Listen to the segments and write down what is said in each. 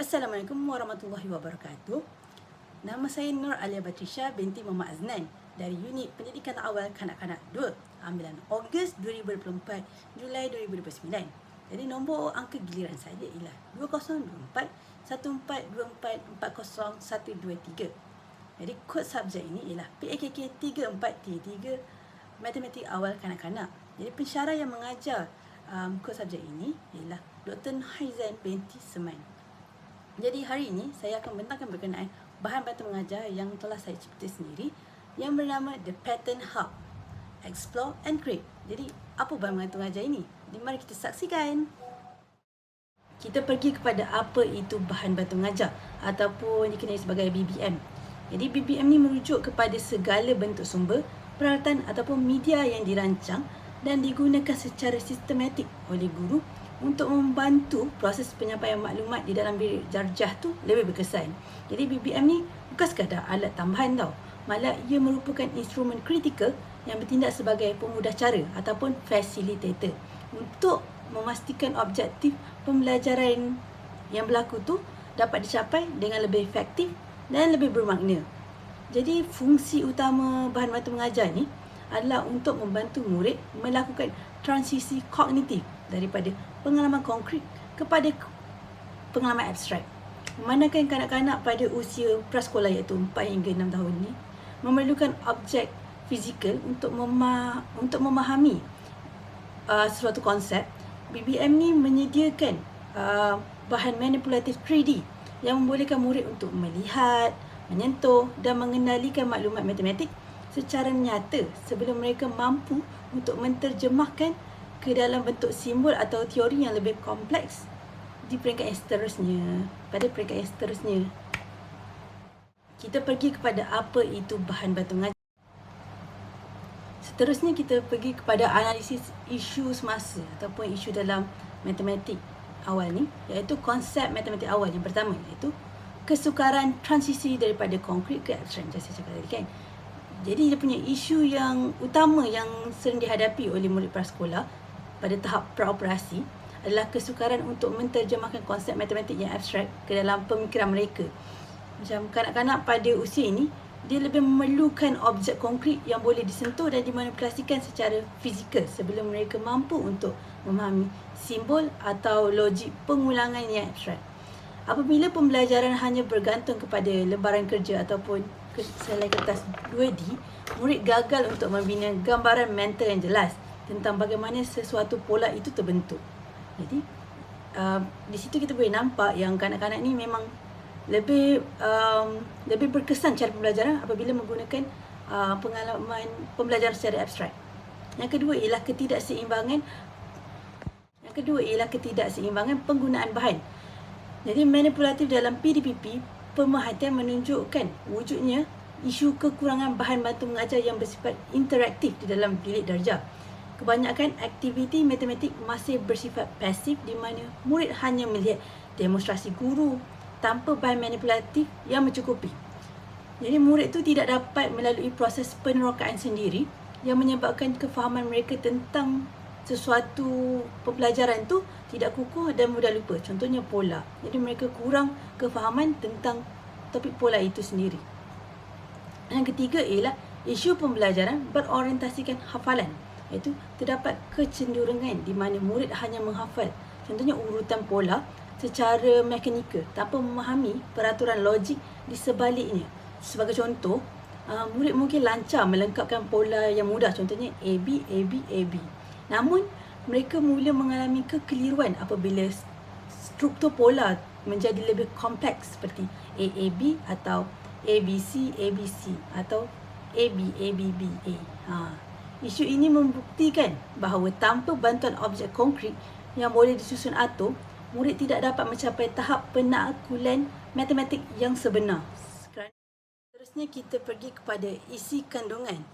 Assalamualaikum warahmatullahi wabarakatuh. Nama saya Nur Alia Batrisha binti Muhammad Aznan dari Unit Pendidikan Awal Kanak-Kanak 2, ambilan Ogos 2024, Julai 2029. Jadi nombor angka giliran saya ialah 2024 1424 40123. Jadi kod subjek ini ialah PAKK 3433 Matematik Awal Kanak-Kanak. Jadi pensyarah yang mengajar kod subjek ini ialah Dr. Haizan binti Seman. Jadi hari ini saya akan membentangkan berkenaan bahan bantu mengajar yang telah saya cipta sendiri yang bernama The Pattern Hub. Explore and create. Jadi apa bahan bantu mengajar ini? Jadi mari kita saksikan. Kita pergi kepada apa itu bahan bantu mengajar ataupun dikenali sebagai BBM. Jadi BBM ni merujuk kepada segala bentuk sumber, peralatan ataupun media yang dirancang dan digunakan secara sistematik oleh guru untuk membantu proses penyampaian maklumat di dalam bilik darjah tu lebih berkesan. Jadi BBM ni bukan sekadar alat tambahan tau. Malah ia merupakan instrumen kritikal yang bertindak sebagai pemudah cara ataupun facilitator untuk memastikan objektif pembelajaran yang berlaku tu dapat dicapai dengan lebih efektif dan lebih bermakna. Jadi fungsi utama bahan bantu mengajar ni adalah untuk membantu murid melakukan transisi kognitif daripada pengalaman konkret kepada pengalaman abstrak. Memandangkan kanak-kanak pada usia prasekolah iaitu 4 hingga 6 tahun ni memerlukan objek fizikal untuk memahami suatu konsep. BBM ni menyediakan bahan manipulatif 3D yang membolehkan murid untuk melihat, menyentuh dan mengenalikan maklumat matematik secara nyata sebelum mereka mampu untuk menterjemahkan ke dalam bentuk simbol atau teori yang lebih kompleks di peringkat yang seterusnya. Pada peringkat yang seterusnya, kita pergi kepada apa itu bahan bantu mengajar. Seterusnya kita pergi kepada analisis isu semasa ataupun isu dalam matematik awal ni, iaitu konsep matematik awal yang pertama, iaitu kesukaran transisi daripada konkret ke abstrak, macam saya cakap tadi kan. Jadi dia punya isu yang utama yang sering dihadapi oleh murid prasekolah pada tahap praoperasi adalah kesukaran untuk menterjemahkan konsep matematik yang abstrak ke dalam pemikiran mereka. Macam kanak-kanak pada usia ini, dia lebih memerlukan objek konkret yang boleh disentuh dan dimanipulasikan secara fizikal sebelum mereka mampu untuk memahami simbol atau logik pengulangan yang abstrak. Apabila pembelajaran hanya bergantung kepada lembaran kerja ataupun selai kertas 2D, murid gagal untuk membina gambaran mental yang jelas tentang bagaimana sesuatu pola itu terbentuk. Jadi di situ kita boleh nampak yang kanak-kanak ni memang lebih berkesan cara pembelajaran apabila menggunakan pengalaman pembelajaran secara abstrak. Yang kedua ialah ketidakseimbangan penggunaan bahan. Jadi manipulatif dalam PDPP, pemerhatian menunjukkan wujudnya isu kekurangan bahan bantu mengajar yang bersifat interaktif di dalam bilik darjah. Kebanyakan aktiviti matematik masih bersifat pasif di mana murid hanya melihat demonstrasi guru tanpa bahan manipulatif yang mencukupi. Jadi murid tu tidak dapat melalui proses penerokaan sendiri yang menyebabkan kefahaman mereka tentang sesuatu pembelajaran tu tidak kukuh dan mudah lupa. Contohnya pola. Jadi mereka kurang kefahaman tentang topik pola itu sendiri. Yang ketiga ialah isu pembelajaran berorientasikan hafalan. Iaitu terdapat kecenderungan di mana murid hanya menghafal contohnya urutan pola secara mekanikal tanpa memahami peraturan logik di sebaliknya. Sebagai contoh, murid mungkin lancar melengkapkan pola yang mudah, contohnya AB, AB, AB. Namun, mereka mula mengalami kekeliruan apabila struktur pola menjadi lebih kompleks seperti AAB atau ABC, ABC atau AB, ABB, A. Isu ini membuktikan bahawa tanpa bantuan objek konkret yang boleh disusun atom, murid tidak dapat mencapai tahap penaklukan matematik yang sebenar. Seterusnya kita pergi kepada isi kandungan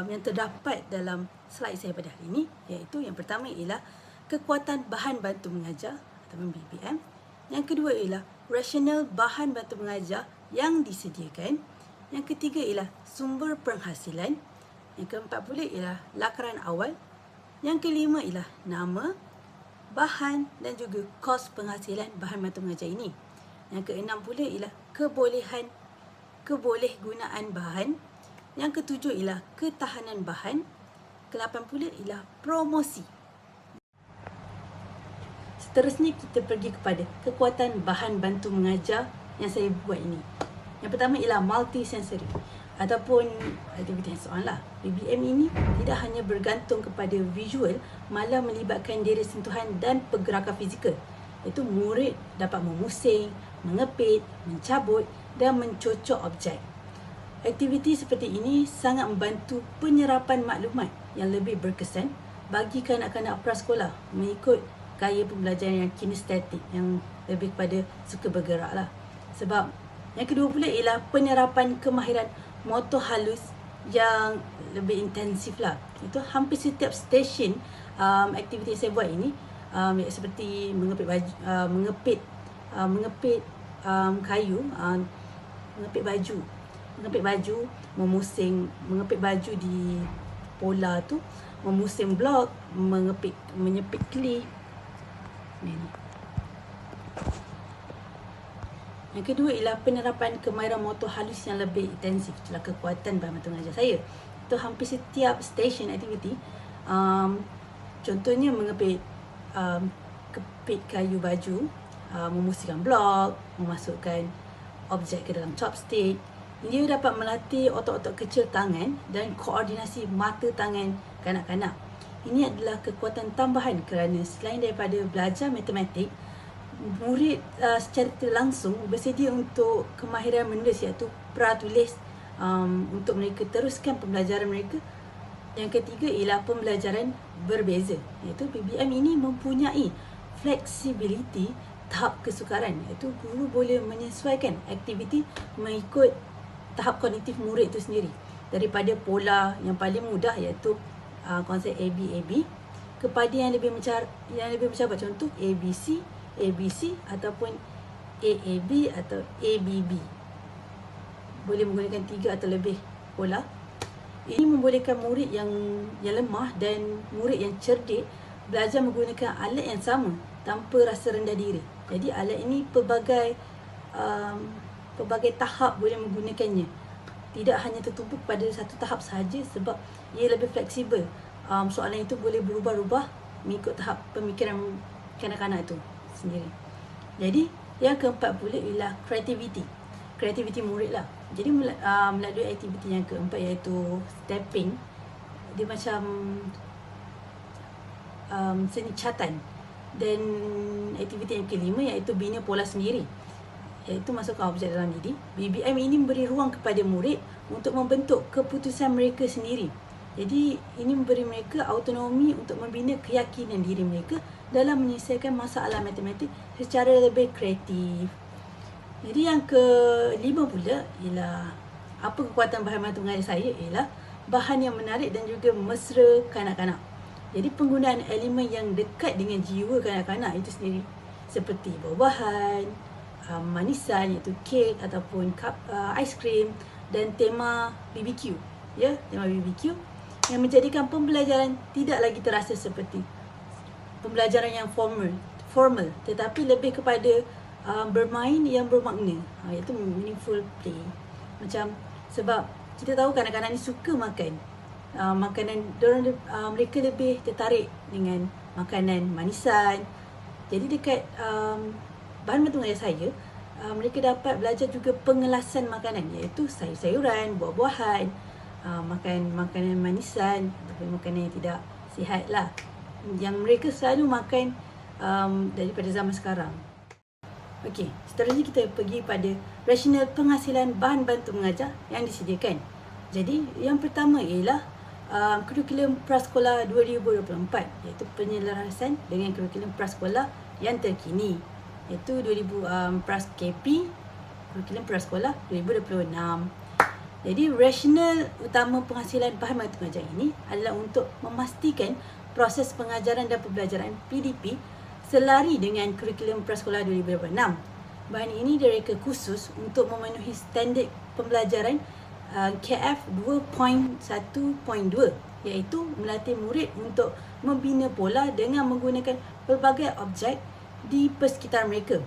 yang terdapat dalam slide saya pada hari ini, iaitu yang pertama ialah kekuatan bahan bantu mengajar atau BBM. Yang kedua ialah rasional bahan bantu mengajar yang disediakan. Yang ketiga ialah sumber penghasilan. Yang keempat pula ialah lakaran awal. Yang kelima ialah nama, bahan dan juga kos penghasilan bahan bantu mengajar ini. Yang keenam pula ialah kebolehgunaan bahan. Yang ketujuh ialah ketahanan bahan. Ke-8 pula ialah promosi. Seterusnya kita pergi kepada kekuatan bahan bantu mengajar yang saya buat ini. Yang pertama ialah multisensory ataupun aktiviti hands-on lah. BBM ini tidak hanya bergantung kepada visual, malah melibatkan diri sentuhan dan pergerakan fizikal. Iaitu murid dapat memusing, mengepit, mencabut dan mencocok objek. Aktiviti seperti ini sangat membantu penyerapan maklumat yang lebih berkesan bagi kanak-kanak prasekolah mengikut gaya pembelajaran yang kinestetik, yang lebih kepada suka bergerak lah. Sebab yang kedua pula ialah penyerapan kemahiran motor halus yang lebih intensif lah. Itu hampir setiap stesen aktiviti yang saya buat ini seperti mengepit baju, mengepit kayu, mengepit baju, mengepit baju di pola tu, memusing blok, menyepit klip. Yang kedua ialah penerapan kemahiran motor halus yang lebih intensif. Itulah kekuatan bahan bantu mengajar saya. Itu hampir setiap stesen aktiviti, contohnya mengepit kepit kayu baju, memusingkan blok, memasukkan objek ke dalam chopstick. Dia dapat melatih otot-otot kecil tangan dan koordinasi mata tangan kanak-kanak. Ini adalah kekuatan tambahan kerana selain daripada belajar matematik, murid secara langsung bersedia untuk kemahiran menulis, iaitu pratulis, untuk mereka teruskan pembelajaran mereka. Yang ketiga ialah pembelajaran berbeza, iaitu PBM ini mempunyai flexibility tahap kesukaran, iaitu guru boleh menyesuaikan aktiviti mengikut tahap kognitif murid itu sendiri. Daripada pola yang paling mudah iaitu konsep ABAB kepada yang lebih mencabar, contoh ABC, ABC ataupun AAB atau ABB. Boleh menggunakan 3 atau lebih pola. Ini membolehkan murid yang lemah dan murid yang cerdik belajar menggunakan alat yang sama tanpa rasa rendah diri. Jadi alat ini pelbagai tahap boleh menggunakannya. Tidak hanya tertumpu pada satu tahap sahaja sebab ia lebih fleksibel. Soalan itu boleh berubah-ubah mengikut tahap pemikiran kanak-kanak itu sendiri. Jadi yang keempat pula ialah kreativiti murid lah. Jadi melalui aktiviti yang keempat iaitu stepping, dia macam seni catatan. Dan aktiviti yang kelima iaitu bina pola sendiri, iaitu masukkan objek dalam diri. BBM ini memberi ruang kepada murid untuk membentuk keputusan mereka sendiri. Jadi ini memberi mereka autonomi untuk membina keyakinan diri mereka dalam menyelesaikan masalah matematik secara lebih kreatif. Jadi yang kelima pula ialah apa kekuatan bahan bantu mengajar saya ialah bahan yang menarik dan juga mesra kanak-kanak. Jadi penggunaan elemen yang dekat dengan jiwa kanak-kanak itu sendiri, seperti buah-buahan, manisan iaitu kek ataupun aiskrim, dan tema BBQ, tema BBQ yang menjadikan pembelajaran tidak lagi terasa seperti pembelajaran yang formal, tetapi lebih kepada bermain yang bermakna, iaitu meaningful play. Macam sebab kita tahu kanak-kanak ni suka makan makanan, mereka lebih tertarik dengan makanan manisan. Jadi dekat bahan bantu mengajar saya, mereka dapat belajar juga pengelasan makanan, iaitu sayur-sayuran, buah-buahan, makan makanan manisan ataupun makanan yang tidak sihat lah, yang mereka selalu makan daripada zaman sekarang. Okey, seterusnya kita pergi pada rasional penghasilan bahan bantu mengajar yang disediakan. Jadi yang pertama ialah kurikulum prasekolah 2024, iaitu penyelarasan dengan kurikulum prasekolah yang terkini, iaitu KP, kurikulum prasekolah 2026. Jadi rasional utama penghasilan bahan bantu mengajar ini adalah untuk memastikan proses pengajaran dan pembelajaran PDP selari dengan kurikulum prasekolah 2026. Bahan ini direka khusus untuk memenuhi standard pembelajaran KF 2.1.2, iaitu melatih murid untuk membina pola dengan menggunakan pelbagai objek di persekitar mereka.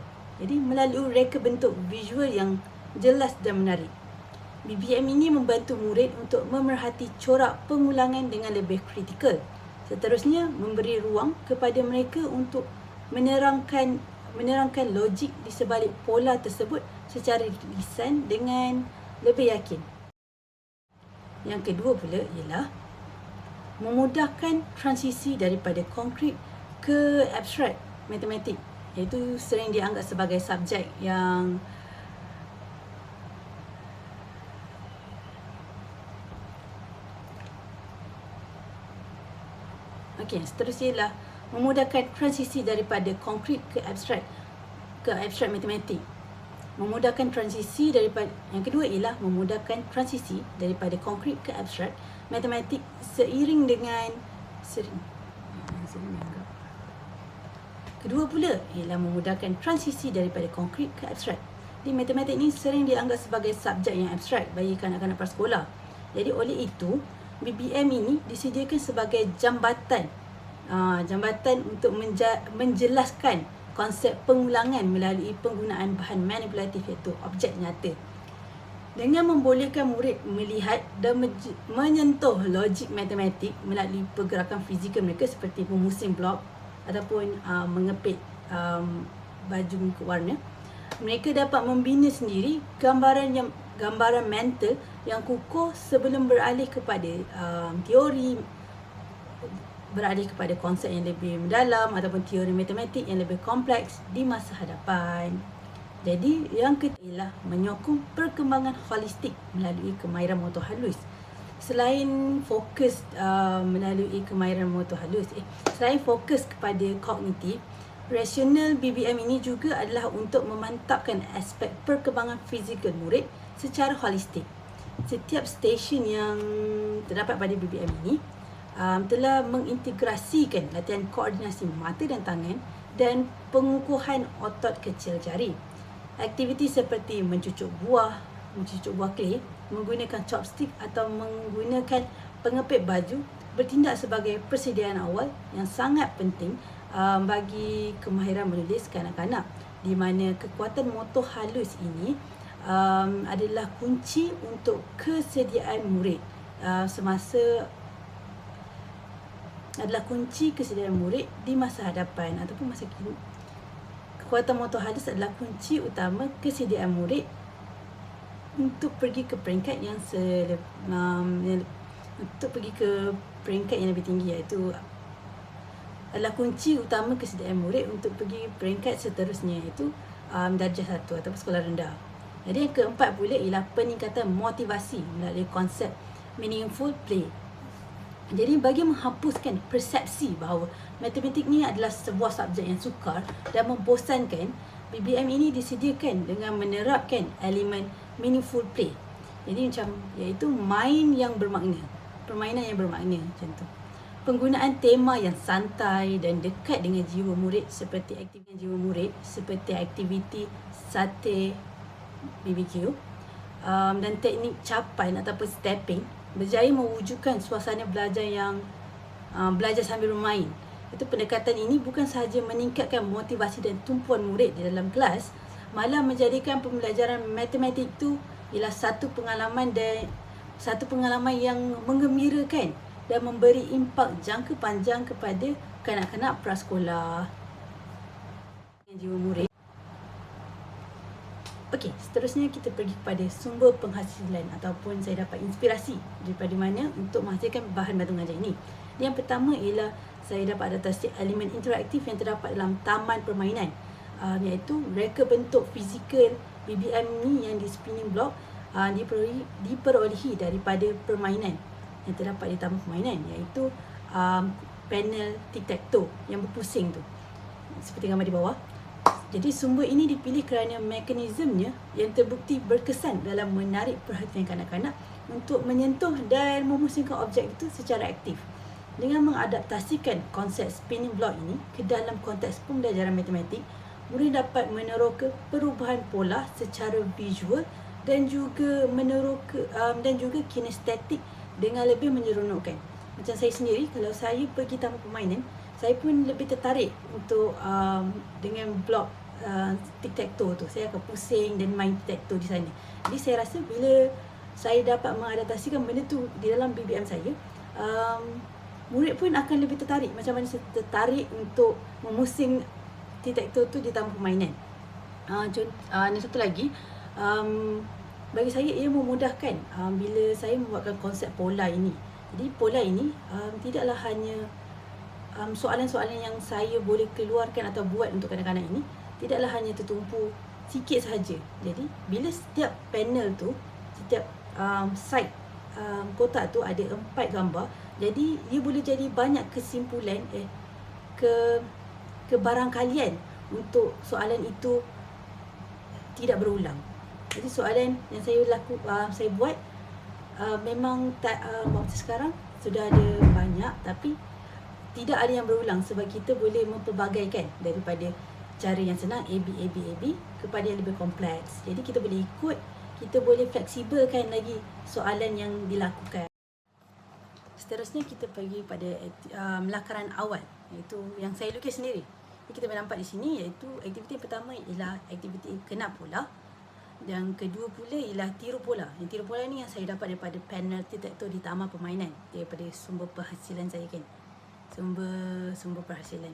Jadi melalui reka bentuk visual yang jelas dan menarik. BBM ini membantu murid untuk memerhati corak pengulangan dengan lebih kritikal. Seterusnya, memberi ruang kepada mereka untuk menerangkan logik di sebalik pola tersebut secara lisan dengan lebih yakin. Yang kedua pula ialah memudahkan transisi daripada konkret ke abstrak matematik, iaitu sering dianggap sebagai subjek yang seterusnya ialah memudahkan transisi daripada konkret ke abstrak matematik. Memudahkan transisi daripada yang kedua ialah memudahkan transisi daripada konkret ke abstrak matematik seiring dengan kedua pula ialah memudahkan transisi daripada konkret ke abstrak. Di matematik ni sering dianggap sebagai subjek yang abstrak bagi kanak-kanak prasekolah. Jadi oleh itu BBM ini disediakan sebagai jambatan untuk menjelaskan konsep pengulangan melalui penggunaan bahan manipulatif iaitu objek nyata. Dengan membolehkan murid melihat dan menyentuh logik matematik melalui pergerakan fizikal mereka seperti memusing blok ataupun mengepit baju ke warna, mereka dapat membina sendiri gambaran mental yang kukuh sebelum beralih kepada teori, beralih kepada konsep yang lebih mendalam ataupun teori matematik yang lebih kompleks di masa hadapan. Jadi yang ketiga ialah menyokong perkembangan holistik melalui kemahiran motor halus. Selain fokus selain fokus kepada kognitif, rasional BBM ini juga adalah untuk memantapkan aspek perkembangan fizikal murid secara holistik. Setiap stesen yang terdapat pada BBM ini telah mengintegrasikan latihan koordinasi mata dan tangan dan pengukuhan otot kecil jari. Aktiviti seperti mencucuk buah clay, menggunakan chopstick atau menggunakan pengepit baju bertindak sebagai persediaan awal yang sangat penting bagi kemahiran menulis kanak-kanak, di mana kekuatan motor halus ini adalah kunci untuk kesediaan murid di masa hadapan ataupun masa kini. Kekuatan motor halus adalah kunci utama kesediaan murid untuk pergi ke peringkat yang lebih tinggi, iaitu adalah kunci utama kesediaan murid untuk pergi peringkat seterusnya, iaitu darjah 1 ataupun sekolah rendah. Jadi yang keempat pula ialah peningkatan motivasi melalui konsep meaningful play. Jadi bagi menghapuskan persepsi bahawa matematik ni adalah sebuah subjek yang sukar dan membosankan, BBM ini disediakan dengan menerapkan elemen meaningful play. Jadi iaitu permainan yang bermakna macam tu. Penggunaan tema yang santai dan dekat dengan jiwa murid seperti aktiviti sate BBQ dan teknik capan ataupun stepping berjaya mewujudkan suasana belajar yang belajar sambil bermain. Itu pendekatan ini bukan sahaja meningkatkan motivasi dan tumpuan murid di dalam kelas, malah menjadikan pembelajaran matematik itu ialah satu pengalaman yang menggembirakan dan memberi impak jangka panjang kepada kanak-kanak prasekolah. Jiwa murid. Okey, seterusnya kita pergi kepada sumber penghasilan ataupun saya dapat inspirasi daripada mana untuk menghasilkan bahan bantu mengajar ini. Yang pertama ialah saya dapat adaptasi elemen interaktif yang terdapat dalam taman permainan, iaitu reka bentuk fizikal BBM ni yang di spinning block diperolehi daripada permainan yang terdapat di taman permainan, iaitu panel tic-tac-toe yang berpusing tu seperti gambar di bawah. Jadi sumber ini dipilih kerana mekanismenya yang terbukti berkesan dalam menarik perhatian kanak-kanak untuk menyentuh dan memusingkan objek itu secara aktif. Dengan mengadaptasikan konsep spinning block ini ke dalam konteks pembelajaran matematik, murid dapat meneroka perubahan pola secara visual dan juga kinestetik dengan lebih menyeronokkan. Macam saya sendiri, kalau saya pergi taman permainan, saya pun lebih tertarik untuk dengan blok tic-tac-toe tu. Saya akan pusing dan main tic-tac-toe di sana. Jadi saya rasa bila saya dapat mengadaptasikan benda tu di dalam BBM saya, murid pun akan lebih tertarik. Macam mana saya tertarik untuk memusing tic-tac-toe tu di taman permainan. Dan satu lagi, bagi saya ia memudahkan bila saya membuatkan konsep pola ini. Jadi pola ini tidaklah hanya soalan-soalan yang saya boleh keluarkan atau buat untuk kanak-kanak ini tidaklah hanya tertumpu sikit sahaja. Jadi bila setiap panel tu, setiap side kotak tu ada 4 gambar, jadi ia boleh jadi banyak kesimpulan kebarangkalian untuk soalan itu tidak berulang. Jadi soalan yang saya buat memang waktu sekarang sudah ada banyak, tapi tidak ada yang berulang sebab kita boleh mempelbagaikan daripada cara yang senang A, B kepada yang lebih kompleks. Jadi kita boleh ikut, kita boleh fleksibelkan lagi soalan yang dilakukan. Seterusnya kita pergi pada lakaran awal, iaitu yang saya lukis sendiri. Jadi kita boleh nampak di sini, iaitu aktiviti yang pertama ialah aktiviti kenap pola. Yang kedua pula ialah tiru pola. Yang tiru pola ni yang saya dapat daripada panel tic-tac-toe di taman permainan, daripada sumber penghasilan saya kan. Sumber penghasilan.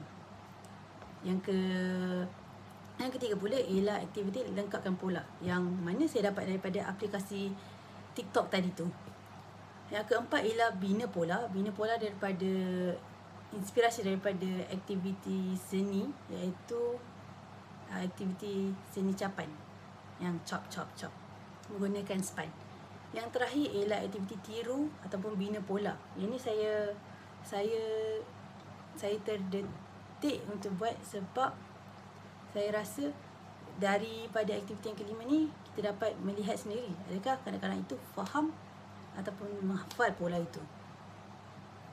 Yang ketiga pula ialah aktiviti lengkapkan pola, yang mana saya dapat daripada aplikasi TikTok tadi tu. Yang keempat ialah bina pola. Bina pola daripada inspirasi daripada aktiviti seni, iaitu aktiviti seni capan yang chop menggunakan span. Yang terakhir ialah aktiviti tiru ataupun bina pola. Ini saya terdetik untuk buat sebab saya rasa daripada aktiviti yang kelima ni kita dapat melihat sendiri adakah kanak-kanak itu faham ataupun menghafal pola itu.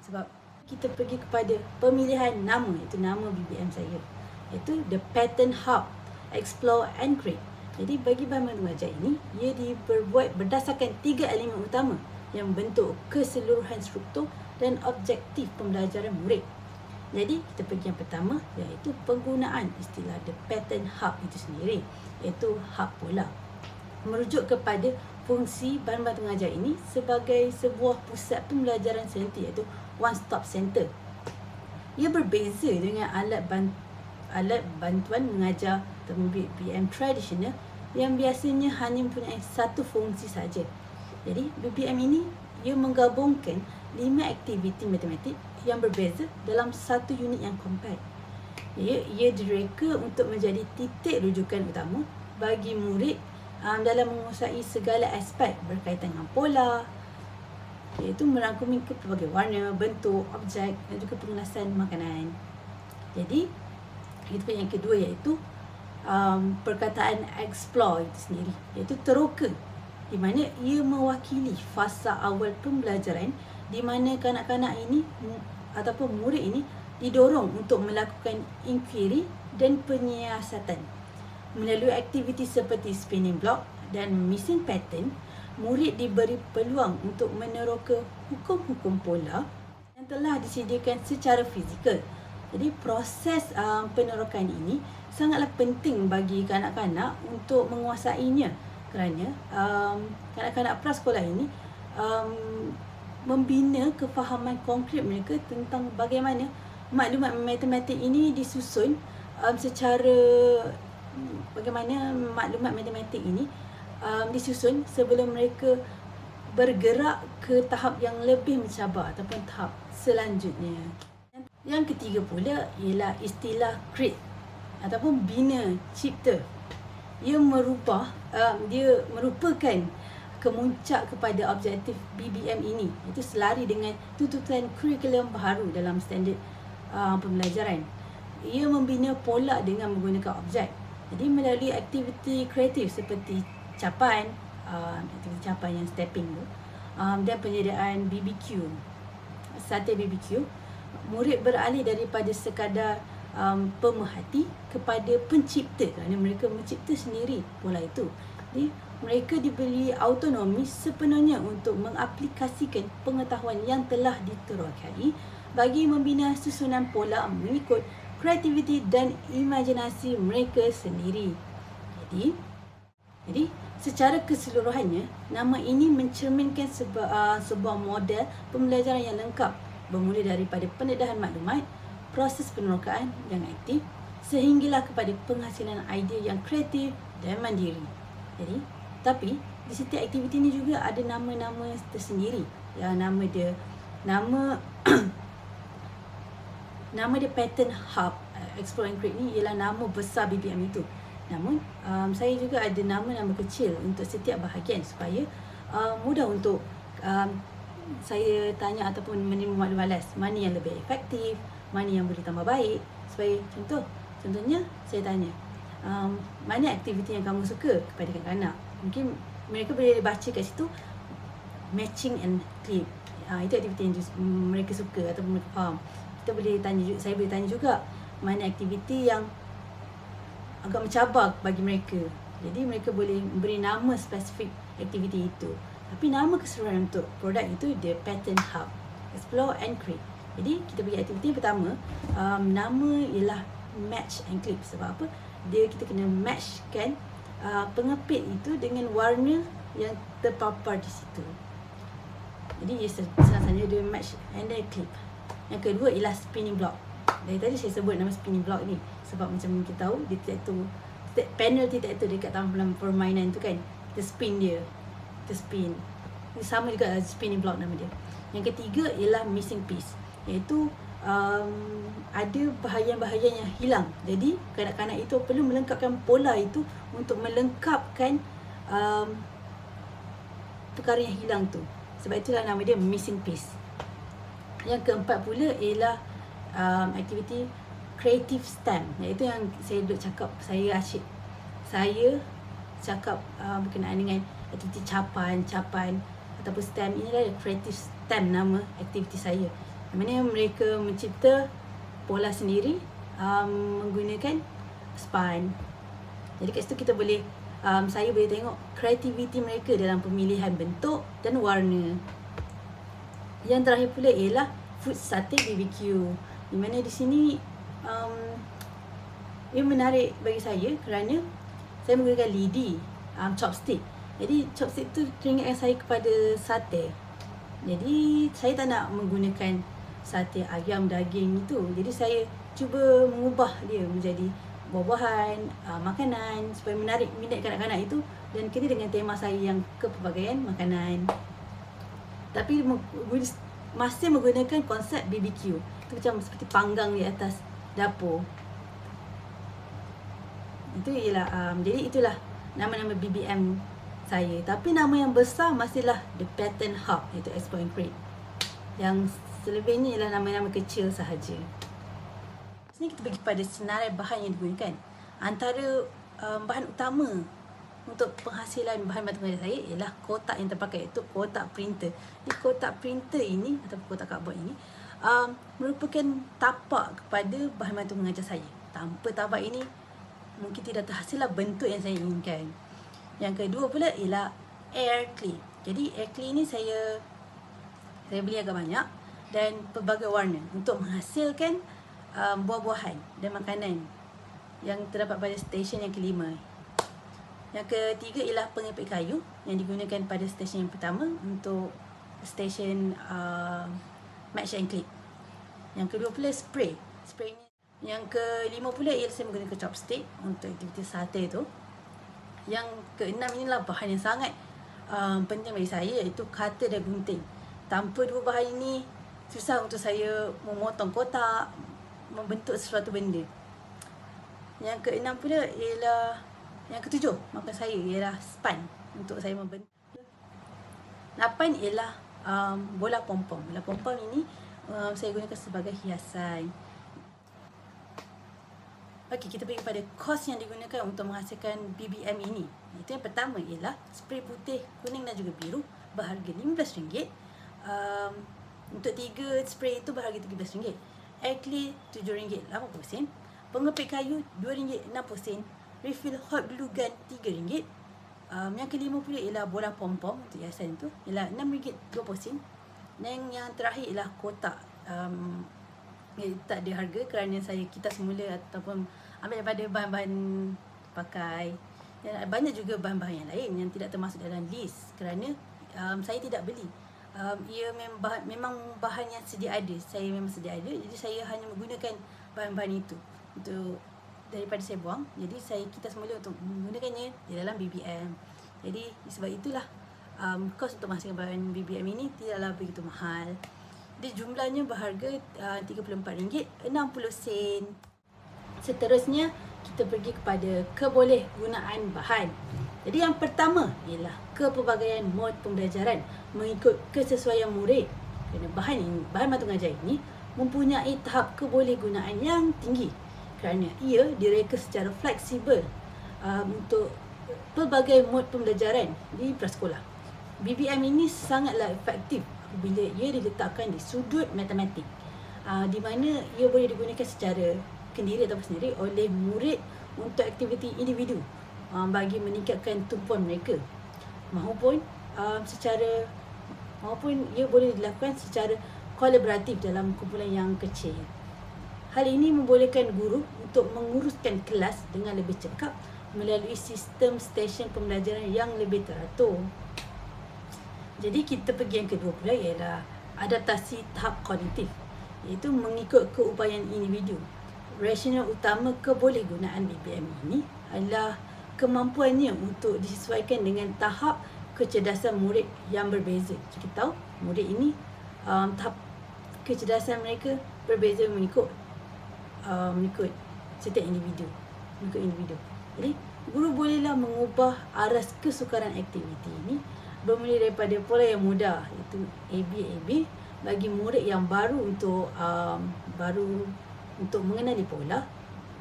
Sebab kita pergi kepada pemilihan nama, iaitu nama BBM saya, iaitu The Pattern Hub Explore and Create. Jadi bagi bahan mengajar ini, ia diperbuat berdasarkan 3 elemen utama yang bentuk keseluruhan struktur dan objektif pembelajaran murid. Jadi kita pergi yang pertama, iaitu penggunaan istilah The Pattern Hub itu sendiri, iaitu hub pola. Merujuk kepada fungsi bahan mengajar ini sebagai sebuah pusat pembelajaran senti, iaitu One Stop Center. Ia berbeza dengan alat bantuan mengajar atau BBM tradisional yang biasanya hanya mempunyai satu fungsi saja. Jadi BBM ini ia menggabungkan 5 aktiviti matematik yang berbeza dalam satu unit yang kompak. Ia direka untuk menjadi titik rujukan utama bagi murid dalam menguasai segala aspek berkaitan dengan pola, iaitu merangkumi pelbagai warna, bentuk, objek dan juga pengelasan makanan. Jadi itu yang kedua, iaitu perkataan explore itu sendiri, iaitu teroka, di mana ia mewakili fasa awal pembelajaran di mana kanak-kanak ini ataupun murid ini didorong untuk melakukan inquiry dan penyiasatan. Melalui aktiviti seperti spinning block dan missing pattern, murid diberi peluang untuk meneroka hukum-hukum pola yang telah disediakan secara fizikal. Jadi proses penerokan ini sangatlah penting bagi kanak-kanak untuk menguasainya, kerana kanak-kanak prasekolah ini membina kefahaman konkret mereka tentang bagaimana maklumat matematik ini disusun, bagaimana maklumat matematik ini disusun sebelum mereka bergerak ke tahap yang lebih mencabar ataupun tahap selanjutnya. Yang ketiga pula ialah istilah create ataupun bina cipta. Ia merupakan kemuncak kepada objektif BBM ini, iaitu selari dengan tuntutan kurikulum baharu dalam standard pembelajaran. Ia membina pola dengan menggunakan objek. Jadi melalui aktiviti kreatif seperti capan, aktiviti capan yang stepping tu, dan penyediaan BBQ, sate BBQ, murid beralih daripada sekadar pemerhati kepada pencipta, kerana mereka mencipta sendiri pola itu. Jadi mereka diberi autonomi sepenuhnya untuk mengaplikasikan pengetahuan yang telah diterokai bagi membina susunan pola mengikut kreativiti dan imajinasi mereka sendiri. Jadi secara keseluruhannya, nama ini mencerminkan sebuah model pembelajaran yang lengkap bermula daripada pendedahan maklumat, proses penerokaan yang aktif sehinggalah kepada penghasilan idea yang kreatif dan mandiri. Tapi di setiap aktiviti ni juga ada nama-nama tersendiri. Yang nama dia Pattern Hub Explore and Create ni ialah nama besar BBM itu. Namun saya juga ada nama-nama kecil untuk setiap bahagian supaya mudah untuk saya tanya ataupun menerima maklumat balas mana yang lebih efektif, mana yang boleh tambah baik. Supaya contohnya saya tanya, mana aktiviti yang kamu suka kepada kanak-kanak. Mungkin mereka boleh baca kat situ matching and clip. Itu aktiviti yang mereka suka ataupun mereka faham. Saya boleh tanya juga mana aktiviti yang agak mencabar bagi mereka. Jadi mereka boleh beri nama spesifik aktiviti itu. Tapi nama keseluruhan untuk produk itu dia Pattern Hub Explore and Create. Jadi kita bagi aktiviti yang pertama, nama ialah Match and Clip. Sebab apa? Kita kena matchkan pengepit itu dengan warna yang terpapar di situ. Jadi senang saja dia match and then clip. Yang kedua ialah spinning block. Dari tadi saya sebut nama spinning block ni sebab macam kita tahu dia panel detector dekat dalam permainan tu kan, kita spin dia, kita spin. Ini sama juga spinning block nama dia. Yang ketiga ialah missing piece, iaitu ada bahagian-bahagian yang hilang. Jadi kanak-kanak itu perlu melengkapkan pola itu untuk melengkapkan perkara yang hilang tu. Sebab itulah nama dia missing piece. Yang keempat pula ialah aktiviti creative stamp, iaitu yang saya duduk cakap, saya cakap berkenaan dengan aktiviti capan ataupun stamp. Inilah creative stamp nama aktiviti saya, di mana mereka mencipta pola sendiri menggunakan span. Jadi kat situ kita boleh saya boleh tengok kreativiti mereka dalam pemilihan bentuk dan warna. Yang terakhir pula ialah food satay BBQ, di mana di sini ia menarik bagi saya kerana saya menggunakan lidi, chopstick. Jadi chopstick tu teringatkan saya kepada sate. Jadi saya tak nak menggunakan sate ayam daging itu. Jadi saya cuba mengubah dia menjadi buah-buahan, makanan supaya menarik minat kanak-kanak itu dan kena dengan tema saya yang kepelbagaian makanan. Tapi masih menggunakan konsep BBQ. Itu macam seperti panggang di atas dapur. Jadi itulah nama-nama BBM saya. Tapi nama yang besar masihlah The Pattern Hub, iaitu Explore and Create. Yang selebihnya ialah nama-nama kecil sahaja. Sini kita bagi pada senarai bahan yang digunakan. Antara bahan utama untuk penghasilan bahan batu garis saya ialah kotak yang terpakai, iaitu kotak printer. Di kotak printer ini atau kotak cardboard ini merupakan tapak kepada bahan batu mengajar saya. Tanpa tapak ini mungkin tidak terhasillah bentuk yang saya inginkan. Yang kedua pula ialah air clay. Jadi air clay ni saya beli agak banyak dan pelbagai warna untuk menghasilkan buah-buahan dan makanan yang terdapat pada stesen yang kelima. Yang ketiga ialah pengepit kayu yang digunakan pada stesen yang pertama untuk stesen match and clip. Yang kedua pula spray ni. Yang kelima pula ialah saya menggunakan chopstick untuk aktiviti sate tu. Yang keenam inilah bahan yang sangat penting bagi saya, iaitu cutter dan gunting. Tanpa dua bahan ini susah untuk saya memotong kotak, membentuk sesuatu benda. Yang keenam pula ialah yang ketujuh, maafkan saya, ialah span untuk saya membentuk. 8 ialah bola pom-pom. Bola pom-pom ini saya gunakan sebagai hiasan. Okey, kita pergi pada kos yang digunakan untuk menghasilkan BBM ini. Itu yang pertama ialah spray putih, kuning dan juga biru berharga RM15. Untuk 3 spray itu berharga RM13. Air clay RM7.80. Pengepit kayu RM2.60. Refill hot glue gun RM3. Yang kelima pula ialah bola pom-pom untuk hiasan tu ialah RM6.20. Dan yang terakhir ialah kotak tak ada harga kerana kita semula ataupun ambil daripada bahan-bahan pakai. Dan banyak juga bahan-bahan yang lain yang tidak termasuk dalam list kerana saya tidak beli. Ia memang bahan yang sedia ada. Saya memang sedia ada. Jadi saya hanya menggunakan bahan-bahan itu untuk daripada saya buang. Jadi kita semula untuk menggunakannya di dalam BBM. Jadi sebab itulah kos untuk masukkan bahan BBM ini tidaklah begitu mahal. Jadi jumlahnya berharga RM34.60. Seterusnya kita pergi kepada kebolehgunaan bahan. Jadi yang pertama ialah kepelbagaian mod pembelajaran mengikut kesesuaian murid. Kerana bahan mata mengajar ini mempunyai tahap kebolehgunaan yang tinggi kerana ia direka secara fleksibel untuk pelbagai mod pembelajaran di prasekolah. BBM ini sangatlah efektif apabila ia diletakkan di sudut matematik, di mana ia boleh digunakan secara kendiri ataupun sendiri oleh murid untuk aktiviti individu bagi meningkatkan tumpuan mereka, maupun ia boleh dilakukan secara kolaboratif dalam kumpulan yang kecil. Hal ini membolehkan guru untuk menguruskan kelas dengan lebih cekap melalui sistem stesen pembelajaran yang lebih teratur. Jadi kita pergi yang kedua pula ialah adaptasi tahap kognitif, iaitu mengikut keupayaan individu. Rasional utama kebolehgunaan BBM ini adalah kemampuannya untuk disesuaikan dengan tahap kecerdasan murid yang berbeza. Jadi kita tahu murid ini tahap kecerdasan mereka berbeza mengikut setiap individu. Jadi guru bolehlah mengubah aras kesukaran aktiviti ini bermula daripada pola yang mudah, iaitu AB bagi murid yang baru untuk mengenali pola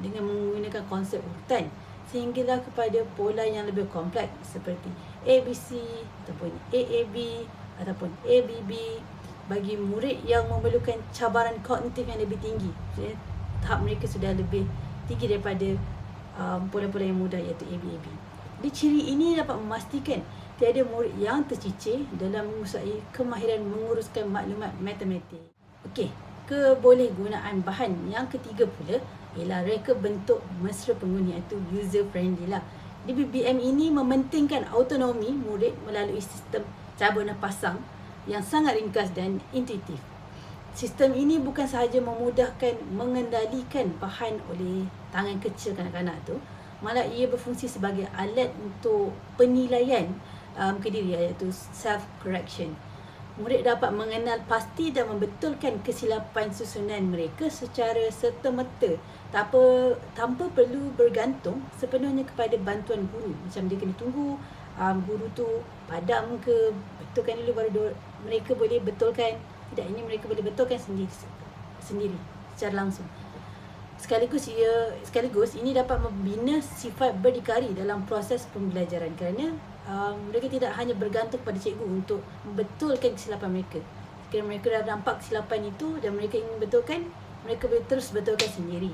dengan menggunakan konsep urutan, sehinggalah kepada pola yang lebih kompleks seperti ABC ataupun AAB ataupun ABB bagi murid yang memerlukan cabaran kognitif yang lebih tinggi. Jadi, tahap mereka sudah lebih tinggi daripada pola-pola yang mudah, iaitu ABAB. Jadi ciri ini dapat memastikan tiada murid yang tercicir dalam menguasai kemahiran menguruskan maklumat matematik. Okey, kebolehgunaan bahan yang ketiga pula ialah reka bentuk mesra pengguna, iaitu user friendly lah. Di BBM ini mementingkan autonomi murid melalui sistem cabut dan pasang yang sangat ringkas dan intuitif. Sistem ini bukan sahaja memudahkan mengendalikan bahan oleh tangan kecil kanak-kanak tu, malah ia berfungsi sebagai alat untuk penilaian kediri, iaitu self-correction. Murid dapat mengenal pasti dan membetulkan kesilapan susunan mereka secara serta-merta tanpa perlu bergantung sepenuhnya kepada bantuan guru. Macam dia kena tunggu guru tu padam ke, betulkan dulu baru mereka boleh betulkan. Tidak, ini mereka boleh betulkan sendiri secara langsung. Sekaligus ini dapat membina sifat berdikari dalam proses pembelajaran kerana mereka tidak hanya bergantung pada cikgu untuk membetulkan kesilapan mereka. Jika mereka dah nampak kesilapan itu dan mereka ingin betulkan, mereka boleh terus betulkan sendiri.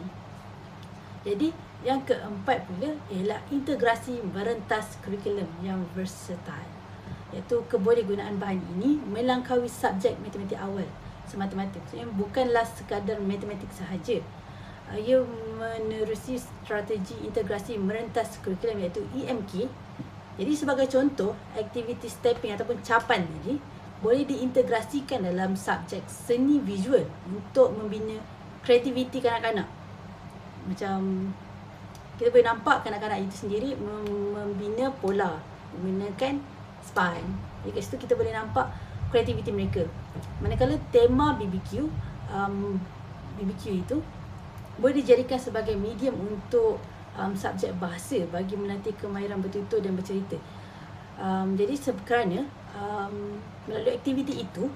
Jadi yang keempat pula ialah integrasi merentas kurikulum yang versatile, iaitu kebolehgunaan bahan ini melangkaui subjek matematik awal semata-mata. Maksudnya bukanlah sekadar matematik sahaja. Ia menerusi strategi integrasi merentas kurikulum, iaitu EMK. Jadi sebagai contoh, aktiviti stepping ataupun capan tadi boleh diintegrasikan dalam subjek seni visual untuk membina kreativiti kanak-kanak. Macam kita boleh nampak kanak-kanak itu sendiri membina pola menggunakan span. Jadi kat situ kita boleh nampak kreativiti mereka. Manakala tema BBQ itu boleh dijadikan sebagai medium untuk subjek bahasa bagi melatih kemahiran bertutur dan bercerita. Jadi kerana melalui aktiviti itu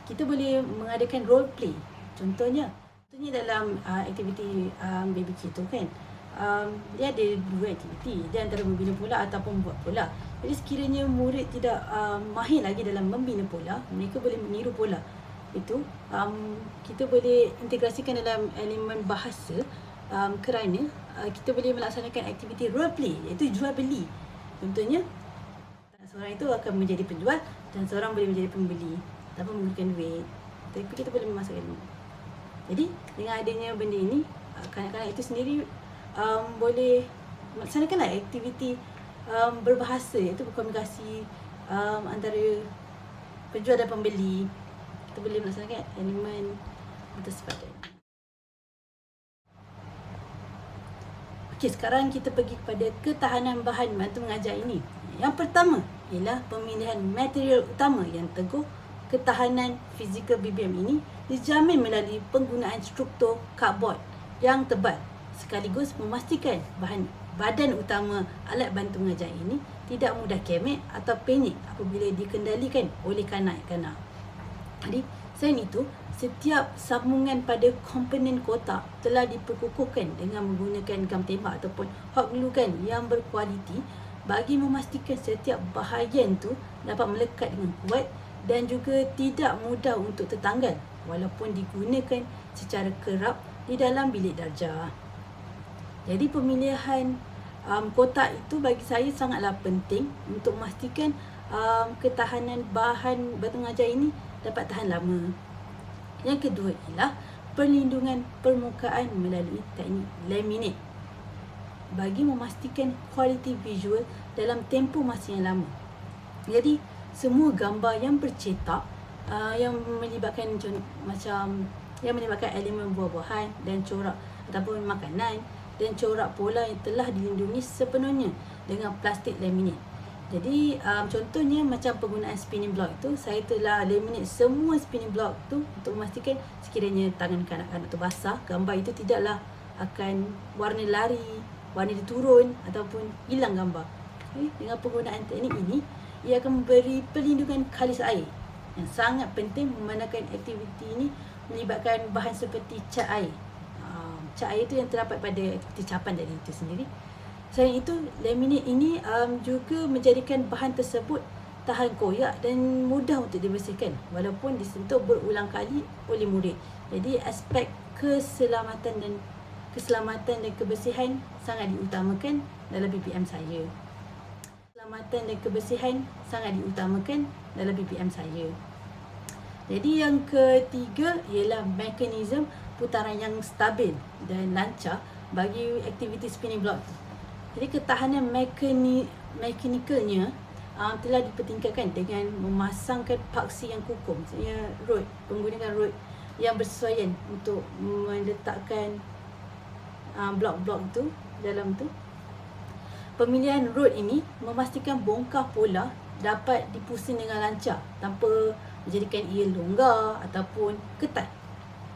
kita boleh mengadakan role play. Contohnya dalam aktiviti BBQ itu kan, dia ada dua aktiviti. Dia antara membina pola ataupun buat pola. Jadi sekiranya murid tidak mahir lagi dalam membina pola, mereka boleh meniru pola itu. Kita boleh integrasikan dalam elemen bahasa kerana kita boleh melaksanakan aktiviti role play, iaitu jual beli. Contohnya, seorang itu akan menjadi penjual dan seorang boleh menjadi pembeli tanpa menggunakan duit. Tapi kita boleh memasukkan Jadi dengan adanya benda ini, kanak-kanak itu sendiri boleh melaksanakanlah aktiviti berbahasa, iaitu berkomunikasi antara penjual dan pembeli. Kita boleh melaksanakan elemen tersebut. Okey, sekarang kita pergi kepada ketahanan bahan bantu mengajar ini. Yang pertama ialah pemilihan material utama yang teguh. Ketahanan fizikal BBM ini dijamin melalui penggunaan struktur karbon yang tebal, sekaligus memastikan badan utama alat bantu mengajar ini tidak mudah kemek atau penyek apabila dikendalikan oleh kanak-kanak. Jadi, selain itu, setiap sambungan pada komponen kotak telah diperkukuhkan dengan menggunakan gam tembak ataupun hot glue gun yang berkualiti bagi memastikan setiap bahagian tu dapat melekat dengan kuat dan juga tidak mudah untuk tertanggal walaupun digunakan secara kerap di dalam bilik darjah. Jadi pemilihan kotak itu bagi saya sangatlah penting untuk memastikan ketahanan bahan batu mengajar ini dapat tahan lama. Yang kedua ialah perlindungan permukaan melalui teknik laminate bagi memastikan kualiti visual dalam tempoh masa yang lama. Jadi semua gambar yang bercetak yang melibatkan yang melibatkan elemen buah-buahan dan corak ataupun makanan dan corak pola yang telah dilindungi sepenuhnya dengan plastik laminate. Jadi contohnya macam penggunaan spinning block itu, saya telah laminate semua spinning block tu untuk memastikan sekiranya tangan kanak-kanak tu basah, gambar itu tidaklah akan warna lari, warna dia turun ataupun hilang gambar. Okay? Dengan penggunaan teknik ini, ia akan memberi perlindungan kalis air yang sangat penting memandangkan aktiviti ini melibatkan bahan seperti cat air. Cat air itu yang terdapat pada aktiviti capan tadi itu sendiri. Selain itu, laminate ini juga menjadikan bahan tersebut tahan koyak dan mudah untuk dibersihkan walaupun disentuh berulang kali oleh murid. Jadi aspek keselamatan dan kebersihan sangat diutamakan dalam BBM saya. Keselamatan dan kebersihan sangat diutamakan dalam BBM saya. Jadi yang ketiga ialah mekanisme putaran yang stabil dan lancar bagi aktiviti spinning block. Jadi ketahanan mekanikalnya telah dipertingkatkan dengan memasangkan paksi yang kukuh, maksudnya rod, menggunakan rod yang bersesuaian untuk meletakkan blok-blok itu dalam tu. Pemilihan rod ini memastikan bongkah pola dapat dipusing dengan lancar tanpa menjadikan ia longgar ataupun ketat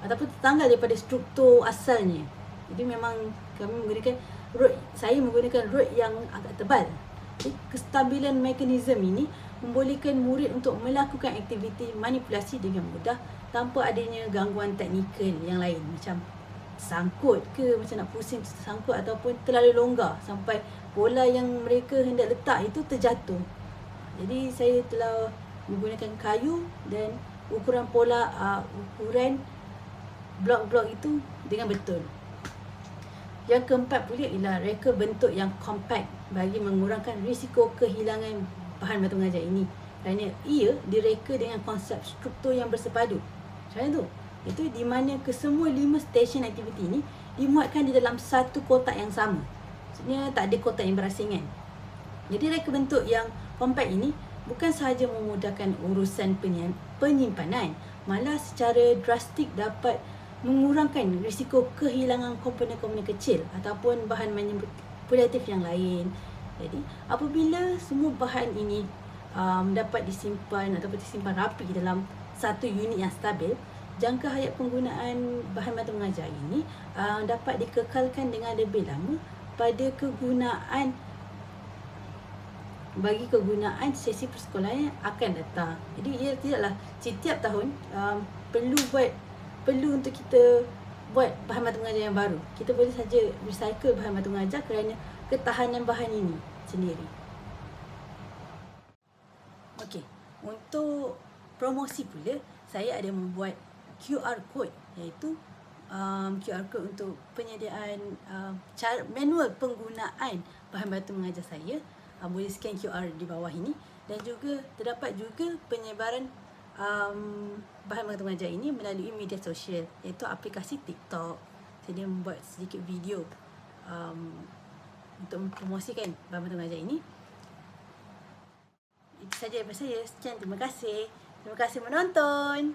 ataupun tertanggal daripada struktur asalnya. Jadi memang saya menggunakan rod yang agak tebal. Jadi kestabilan mekanisme ini membolehkan murid untuk melakukan aktiviti manipulasi dengan mudah tanpa adanya gangguan teknikal yang lain macam sangkut ke, macam nak pusing sangkut ataupun terlalu longgar sampai bola yang mereka hendak letak itu terjatuh. Jadi saya telah menggunakan kayu dan ukuran pola ukuran blok-blok itu dengan betul. Yang keempat pula ialah reka bentuk yang kompak bagi mengurangkan risiko kehilangan bahan batu mengajar ini kerana ia direka dengan konsep struktur yang bersepadu. Macam mana tu? Itu di mana kesemua 5 stesen aktiviti ini dimuatkan di dalam satu kotak yang sama. Maksudnya tak ada kotak yang berasingan. Jadi reka bentuk yang kompak ini bukan sahaja memudahkan urusan penyimpanan, malah secara drastik dapat mengurangkan risiko kehilangan komponen-komponen kecil ataupun bahan manipulatif yang lain. Jadi apabila semua bahan ini dapat disimpan ataupun disimpan rapi dalam satu unit yang stabil, jangka hayat penggunaan bahan batu mengajar ini dapat dikekalkan dengan lebih lama pada kegunaan sesi persekolahan yang akan datang. Jadi ia tidaklah setiap tahun perlu untuk kita buat bahan batu mengajar yang baru. Kita boleh saja recycle bahan batu mengajar kerana ketahanan bahan ini sendiri. Okey, untuk promosi pula saya ada membuat QR code, iaitu QR code untuk penyediaan manual penggunaan bahan batu mengajar saya. Boleh scan QR di bawah ini dan juga terdapat juga penyebaran bahan mata mengajar ini melalui media sosial, iaitu aplikasi TikTok. Saya membuat sedikit video untuk mempromosikan bahan mata mengajar ini. Itu saja daripada saya. Sekian, terima kasih. Terima kasih menonton.